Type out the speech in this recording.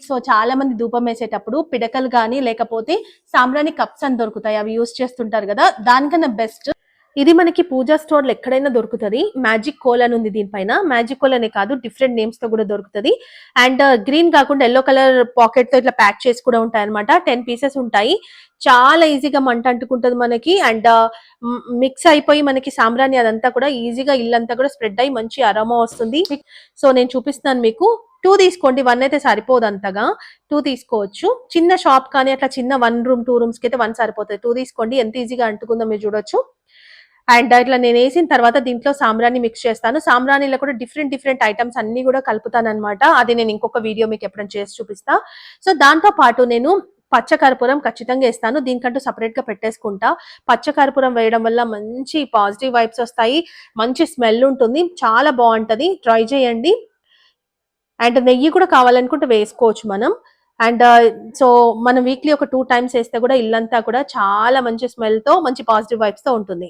So చాలా మంది ధూపం వేసేటప్పుడు పిడకలు కానీ లేకపోతే సాంబ్రాణి కప్స్ అని దొరుకుతాయి, అవి యూస్ చేస్తుంటారు కదా, దానికన్నా బెస్ట్ ఇది మనకి పూజా స్టోర్లు ఎక్కడైనా దొరుకుతుంది. మ్యాజిక్ కోల్ అని ఉంది దీనిపైన. మ్యాజిక్ కోల్ అనే కాదు, డిఫరెంట్ నేమ్స్ తో కూడా దొరుకుతుంది. అండ్ గ్రీన్ కాకుండా ఎల్లో కలర్ పాకెట్ తో ఇట్లా ప్యాక్ చేసి కూడా ఉంటాయి అనమాట. 10 పీసెస్ ఉంటాయి. చాలా ఈజీగా మంట అంటుకుంటుంది మనకి. అండ్ మిక్స్ అయిపోయి మనకి సాంబ్రాణి అదంతా కూడా ఈజీగా ఇల్లంతా కూడా స్ప్రెడ్ అయ్యి మంచి అరోమా వస్తుంది. సో నేను చూపిస్తున్నాను మీకు. 2 తీసుకోండి, 1 అయితే సరిపోదు అంతగా. 2 తీసుకోవచ్చు. చిన్న షాప్ కానీ అట్లా చిన్న 1 రూమ్ 2 రూమ్స్ కి అయితే 1 సరిపోతుంది. 2 తీసుకోండి, ఎంత ఈజీగా అంటుకుందో మీరు చూడొచ్చు. అండ్ ఇట్లా నేను వేసిన తర్వాత దీంట్లో సాంబ్రాణి మిక్స్ చేస్తాను. సాంబ్రాణిలో కూడా డిఫరెంట్ ఐటమ్స్ అన్ని కూడా కలుపుతాను అనమాట. అది నేను ఇంకొక వీడియో మీకు ఎప్పుడైనా చేసి చూపిస్తా. సో దాంతో పాటు నేను పచ్చకర్పూరం ఖచ్చితంగా వేస్తాను. దీనికంటూ సపరేట్ గా పెట్టేసుకుంటా. పచ్చకర్పూరం వేయడం వల్ల మంచి పాజిటివ్ వైబ్స్ వస్తాయి, మంచి స్మెల్ ఉంటుంది, చాలా బాగుంటది. ట్రై చేయండి. అండ్ నెయ్యి కూడా కావాలనుకుంటే వేసుకోవచ్చు మనం. అండ్ సో మనం వీక్లీ ఒక 2 టైమ్స్ వేస్తే కూడా ఇల్లంతా కూడా చాలా మంచి స్మెల్ తో మంచి పాజిటివ్ వైబ్స్ తో ఉంటుంది.